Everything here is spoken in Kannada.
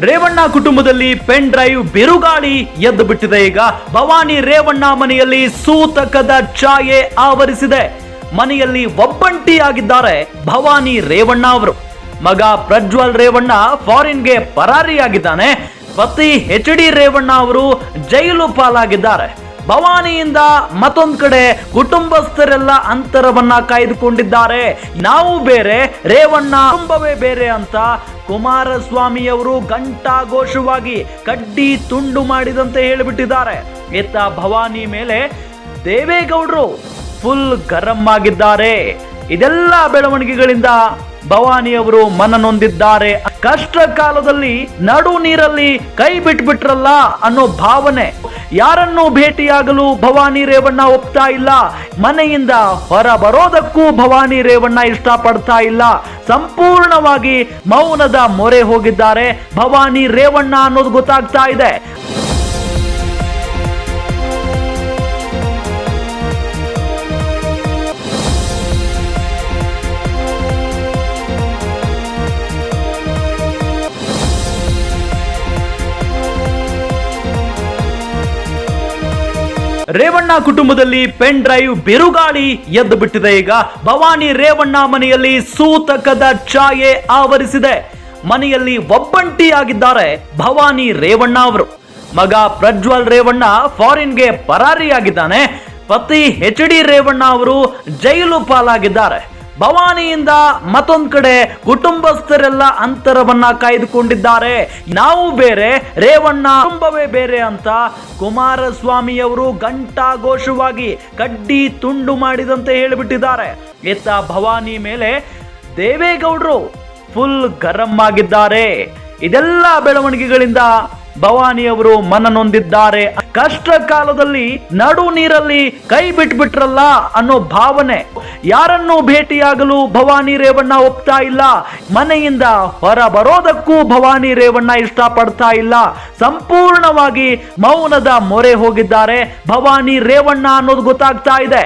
ರೇವಣ್ಣ ಕುಟುಂಬದಲ್ಲಿ ಪೆನ್ ಡ್ರೈವ್ ಬಿರುಗಾಳಿ ಎದ್ದು ಬಿಟ್ಟಿದೆ. ಈಗ ಭವಾನಿ ರೇವಣ್ಣ ಮನೆಯಲ್ಲಿ ಸೂತಕದ ಛಾಯೆ ಆವರಿಸಿದೆ. ಮನೆಯಲ್ಲಿ ಒಬ್ಬಂಟಿಯಾಗಿದ್ದಾರೆ ಭವಾನಿ ರೇವಣ್ಣ ಅವರು. ಮಗ ಪ್ರಜ್ವಲ್ ರೇವಣ್ಣ ಫಾರಿನ್ಗೆ ಪರಾರಿಯಾಗಿದ್ದಾನೆ. ಪತಿ HD ರೇವಣ್ಣ ಅವರು ಜೈಲು ಪಾಲಾಗಿದ್ದಾರೆ. ಭವಾನಿಯಿಂದ ಮತ್ತೊಂದು ಕಡೆ ಕುಟುಂಬಸ್ಥರೆಲ್ಲ ಅಂತರವನ್ನ ಕಾಯ್ದುಕೊಂಡಿದ್ದಾರೆ. ನಾವು ಬೇರೆ, ರೇವಣ್ಣ ಕುಟುಂಬವೇ ಬೇರೆ ಅಂತ ಕುಮಾರಸ್ವಾಮಿ ಅವರು ಘಂಟಾಘೋಷವಾಗಿ ಕಡ್ಡಿ ತುಂಡು ಮಾಡಿದಂತೆ ಹೇಳಿಬಿಟ್ಟಿದ್ದಾರೆ. ಇತ್ತ ಭವಾನಿ ಮೇಲೆ ದೇವೇಗೌಡರು ಫುಲ್ ಗರಂ ಆಗಿದ್ದಾರೆ. ಇದೆಲ್ಲ ಬೆಳವಣಿಗೆಗಳಿಂದ ಭವಾನಿ ಅವರು ಮನನೊಂದಿದ್ದಾರೆ. ಕಷ್ಟ ಕಾಲದಲ್ಲಿ ನಡು ನೀರಲ್ಲಿ ಕೈ ಬಿಟ್ಬಿಟ್ರಲ್ಲ ಅನ್ನೋ ಭಾವನೆ. ಯಾರನ್ನು ಭೇಟಿಯಾಗಲು ಭವಾನಿ ರೇವಣ್ಣ ಒಪ್ತಾ ಇಲ್ಲ. ಮನೆಯಿಂದ ಹೊರ ಬರೋದಕ್ಕೂ ಭವಾನಿ ರೇವಣ್ಣ ಇಷ್ಟಪಡ್ತಾ ಇಲ್ಲ. ಸಂಪೂರ್ಣವಾಗಿ ಮೌನದ ಮೊರೆ ಹೋಗಿದ್ದಾರೆ ಭವಾನಿ ರೇವಣ್ಣ ಅನ್ನೋದು ಗೊತ್ತಾಗ್ತಾ ಇದೆ. ರೇವಣ್ಣ ಕುಟುಂಬದಲ್ಲಿ ಪೆನ್ ಡ್ರೈವ್ ಬಿರುಗಾಳಿ ಎದ್ದು ಬಿಟ್ಟಿದೆ. ಈಗ ಭವಾನಿ ರೇವಣ್ಣ ಮನೆಯಲ್ಲಿ ಸೂತಕದ ಛಾಯೆ ಆವರಿಸಿದೆ. ಮನೆಯಲ್ಲಿ ಒಬ್ಬಂಟಿಯಾಗಿದ್ದಾರೆ ಭವಾನಿ ರೇವಣ್ಣ ಅವರು. ಮಗ ಪ್ರಜ್ವಲ್ ರೇವಣ್ಣ ಫಾರಿನ್ಗೆ ಪರಾರಿಯಾಗಿದ್ದಾನೆ. ಪತಿ HD ರೇವಣ್ಣ ಅವರು ಜೈಲು ಪಾಲಾಗಿದ್ದಾರೆ. ಭವಾನಿಯಿಂದ ಮತ್ತೊಂದು ಕಡೆ ಕುಟುಂಬಸ್ಥರೆಲ್ಲ ಅಂತರವನ್ನ ಕಾಯ್ದುಕೊಂಡಿದ್ದಾರೆ. ನಾವು ಬೇರೆ, ರೇವಣ್ಣ ಕುಟುಂಬವೇ ಬೇರೆ ಅಂತ ಕುಮಾರಸ್ವಾಮಿ ಅವರು ಘಂಟಾಘೋಷವಾಗಿ ಕಡ್ಡಿ ತುಂಡು ಮಾಡಿದಂತೆ ಹೇಳಿಬಿಟ್ಟಿದ್ದಾರೆ. ಇತ್ತ ಭವಾನಿ ಮೇಲೆ ದೇವೇಗೌಡರು ಫುಲ್ ಗರಂ ಆಗಿದ್ದಾರೆ. ಇದೆಲ್ಲ ಬೆಳವಣಿಗೆಗಳಿಂದ ಭವಾನಿ ಅವರು ಮನನೊಂದಿದ್ದಾರೆ. ಕಷ್ಟ ಕಾಲದಲ್ಲಿ ನಡು ನೀರಲ್ಲಿ ಕೈ ಬಿಟ್ಬಿಟ್ರಲ್ಲ ಅನ್ನೋ ಭಾವನೆ. ಯಾರನ್ನು ಭೇಟಿಯಾಗಲು ಭವಾನಿ ರೇವಣ್ಣ ಒಪ್ತಾ ಇಲ್ಲ. ಮನೆಯಿಂದ ಹೊರ ಬರೋದಕ್ಕೂ ಭವಾನಿ ರೇವಣ್ಣ ಇಷ್ಟಪಡ್ತಾ ಇಲ್ಲ. ಸಂಪೂರ್ಣವಾಗಿ ಮೌನದ ಮೊರೆ ಹೋಗಿದ್ದಾರೆ ಭವಾನಿ ರೇವಣ್ಣ ಅನ್ನೋದು ಗೊತ್ತಾಗ್ತಾ ಇದೆ.